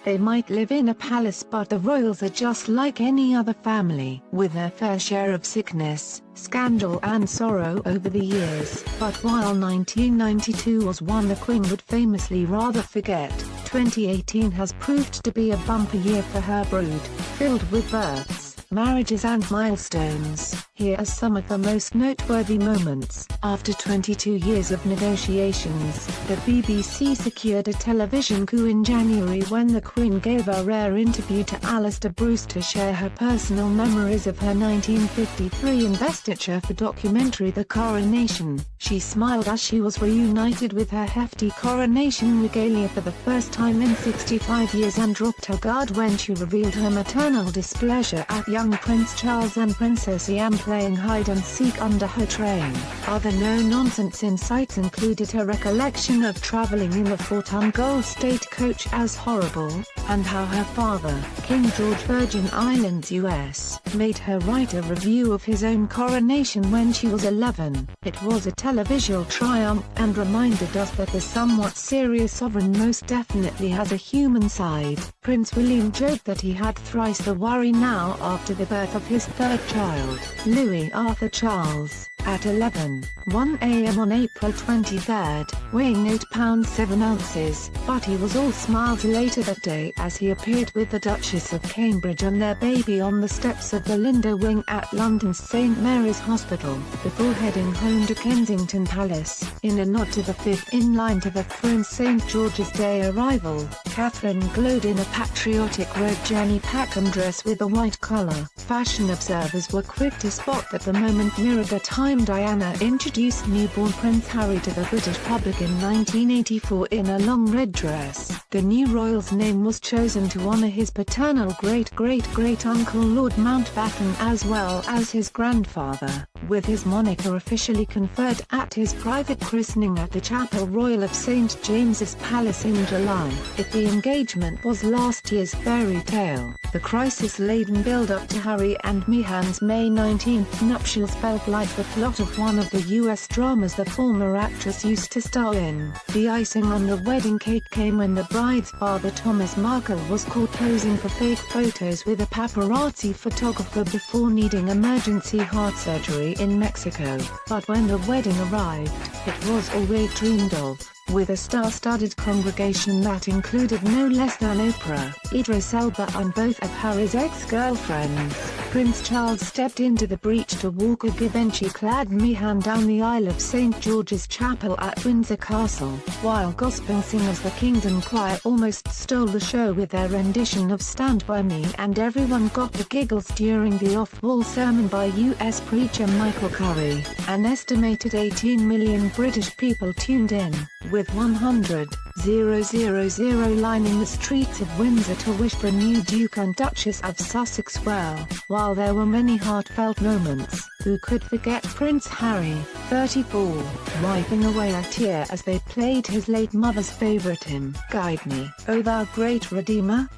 They might live in a palace, but the royals are just like any other family, with their fair share of sickness, scandal and sorrow over the years. But while 1992 was one the Queen would famously rather forget, 2018 has proved to be a bumper year for her brood, filled with births, marriages and milestones. Here are some of the most noteworthy moments. After 22 years of negotiations, the BBC secured a television coup in January when the Queen gave a rare interview to Alistair Bruce to share her personal memories of her 1953 investiture for documentary The Coronation. She smiled as she was reunited with her hefty coronation regalia for the first time in 65 years and dropped her guard when she revealed her maternal displeasure at young Prince Charles and Princess Anne playing hide-and-seek under her train. Other no-nonsense insights included her recollection of traveling in the 4-ton gold stagecoach as horrible, and how her father, King George Virgin Islands US, made her write a review of his own coronation when she was 11. It was a televisual triumph and reminded us that the somewhat serious sovereign most definitely has a human side. Prince William joked that he had thrice the worry now after the birth of his third child, Louis Arthur Charles, at 11:01 a.m. on April 23, weighing 8 pounds 7 ounces, but he was all smiles later that day as he appeared with the Duchess of Cambridge and their baby on the steps of the Lindo Wing at London's St Mary's Hospital, before heading home to Kensington Palace. In a nod to the fifth in line to the throne's St George's Day arrival, Catherine glowed in a patriotic red Jenny Packham dress with a white collar. Fashion observers were quick to spot that the moment mirrored the time Diana introduced newborn Prince Harry to the British public in 1984 in a long red dress. The new royal's name was chosen to honour his paternal great-great-great-uncle Lord Mountbatten as well as his grandfather, with his moniker officially conferred at his private christening at the Chapel Royal of St James's Palace in July. If the engagement was last year's fairy tale, the crisis-laden build-up to Harry and Meghan's May 19th nuptials felt like the plot of one of the US dramas the former actress used to star in. The icing on the wedding cake came when the bride's father Thomas Markle was caught posing for fake photos with a paparazzi photographer before needing emergency heart surgery in Mexico. But when the wedding arrived, it was all we dreamed of, with a star-studded congregation that included no less than Oprah, Idris Elba and both of Harry's ex-girlfriends. Prince Charles stepped into the breach to walk a Givenchy-clad Meghan down the aisle of St George's Chapel at Windsor Castle, while gospel singers the Kingdom Choir almost stole the show with their rendition of Stand By Me, and everyone got the giggles during the off-wall sermon by US preacher Michael Curry. An estimated 18 million British people tuned in, with 100,000 lining the streets of Windsor to wish the new Duke and Duchess of Sussex well. While there were many heartfelt moments, who could forget Prince Harry, 34, wiping away a tear as they played his late mother's favourite hymn, Guide Me, O Thou Great Redeemer?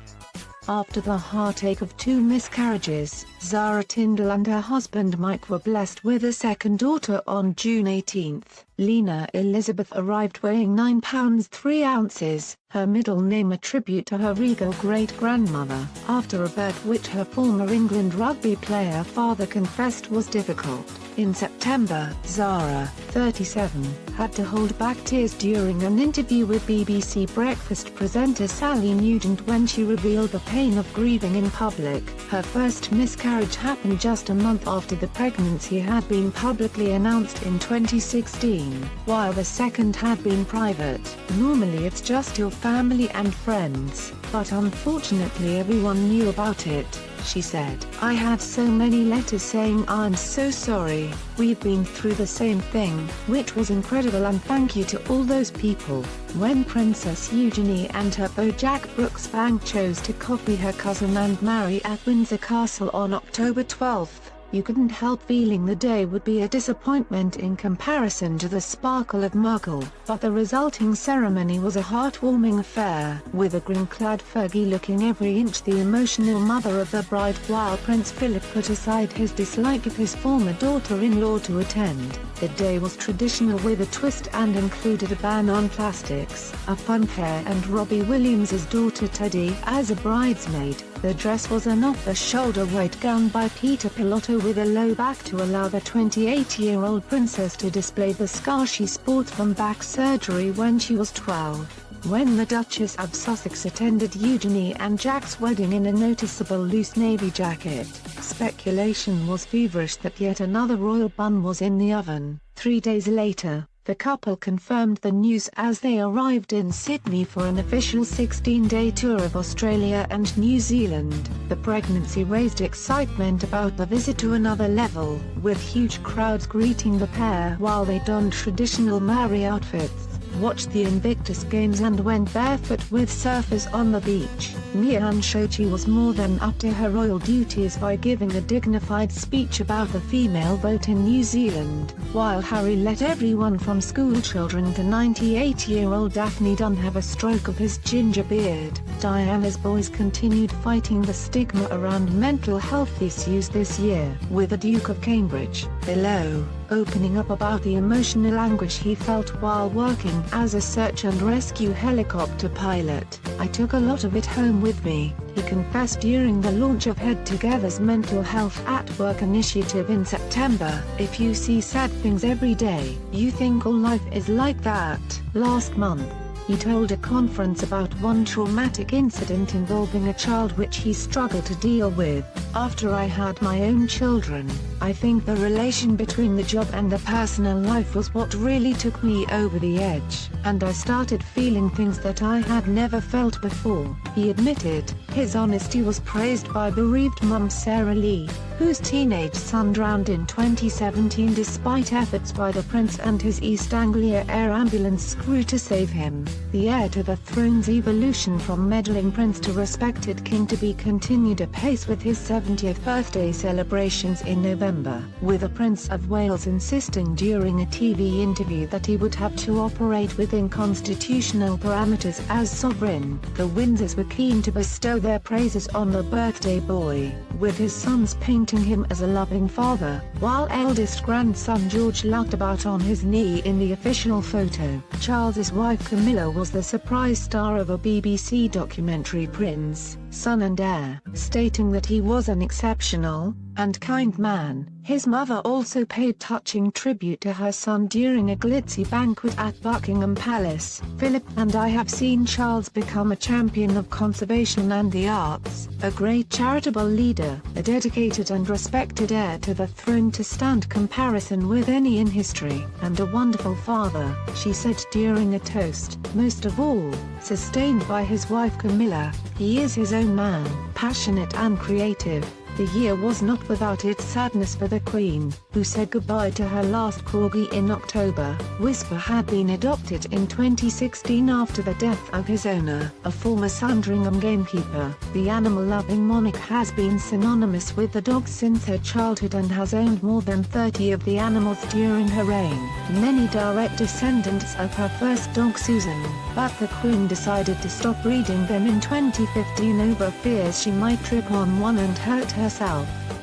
After the heartache of 2 miscarriages, Zara Tindall and her husband Mike were blessed with a second daughter on June 18. Lena Elizabeth arrived weighing 9 pounds 3 ounces, her middle name a tribute to her regal great-grandmother, after a birth which her former England rugby player father confessed was difficult. In September, Zara, 37, had to hold back tears during an interview with BBC Breakfast presenter Sally Nugent when she revealed the pain of grieving in public. Her first miscarriage happened just a month after the pregnancy had been publicly announced in 2016, while the second had been private. Normally it's just your family and friends, but unfortunately everyone knew about it, she said. I had so many letters saying I'm so sorry, we've been through the same thing, which was incredible, and thank you to all those people. When Princess Eugenie and her beau Jack Brooks-Bank chose to copy her cousin and marry at Windsor Castle on October 12, You couldn't help feeling the day would be a disappointment in comparison to the sparkle of Muggle, but the resulting ceremony was a heartwarming affair, with a green-clad Fergie looking every inch the emotional mother of the bride, while Prince Philip put aside his dislike of his former daughter-in-law to attend. The day was traditional with a twist and included a ban on plastics, a fun fair and Robbie Williams' daughter Teddy as a bridesmaid. The dress was an off-the-shoulder white gown by Peter Pilotto with a low back to allow the 28-year-old princess to display the scar she sports from back surgery when she was 12. When the Duchess of Sussex attended Eugenie and Jack's wedding in a noticeable loose navy jacket, speculation was feverish that yet another royal bun was in the oven. 3 days later, the couple confirmed the news as they arrived in Sydney for an official 16-day tour of Australia and New Zealand. The pregnancy raised excitement about the visit to another level, with huge crowds greeting the pair while they donned traditional Maori outfits, watched the Invictus Games and went barefoot with surfers on the beach. Nyan Shoji was more than up to her royal duties by giving a dignified speech about the female vote in New Zealand, while Harry let everyone from schoolchildren to 98-year-old Daphne Dunn have a stroke of his ginger beard. Diana's boys continued fighting the stigma around mental health issues this year, with the Duke of Cambridge, below, opening up about the emotional anguish he felt while working as a search and rescue helicopter pilot. "I took a lot of it home with me," he confessed during the launch of Head Together's Mental Health at Work initiative in September. "If you see sad things every day, you think all life is like that." Last month, he told a conference about one traumatic incident involving a child which he struggled to deal with. "After I had my own children, I think the relation between the job and the personal life was what really took me over the edge, and I started feeling things that I had never felt before," he admitted. His honesty was praised by bereaved mum Sarah Lee, whose teenage son drowned in 2017 despite efforts by the prince and his East Anglia Air Ambulance crew to save him. The heir to the throne's evolution from meddling prince to respected king to be continued apace with his 70th birthday celebrations in November, with the Prince of Wales insisting during a TV interview that he would have to operate within constitutional parameters as sovereign. The Windsors were keen to bestow their praises on the birthday boy, with his sons painting him as a loving father, while eldest grandson George looked about on his knee in the official photo. Charles's wife Camilla was the surprise star of a BBC documentary Prince, Son and Heir, stating that he was an exceptional and kind man. His mother also paid touching tribute to her son during a glitzy banquet at Buckingham Palace. "Philip and I have seen Charles become a champion of conservation and the arts, a great charitable leader, a dedicated and respected heir to the throne to stand comparison with any in history, and a wonderful father," she said during a toast. Most of all, sustained by his wife Camilla, "He is his own man, passionate and creative." The year was not without its sadness for the Queen, who said goodbye to her last corgi in October. Whisper had been adopted in 2016 after the death of his owner, a former Sandringham gamekeeper. The animal-loving monarch has been synonymous with the dog since her childhood and has owned more than 30 of the animals during her reign, many direct descendants of her first dog Susan, but the Queen decided to stop breeding them in 2015 over fears she might trip on one and hurt herself.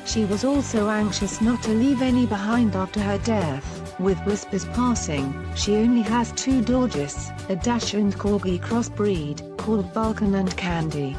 She was also anxious not to leave any behind after her death. With Whisper's passing, she only has 2 daughters, a Dachshund Corgi crossbreed, called Vulcan and Candy.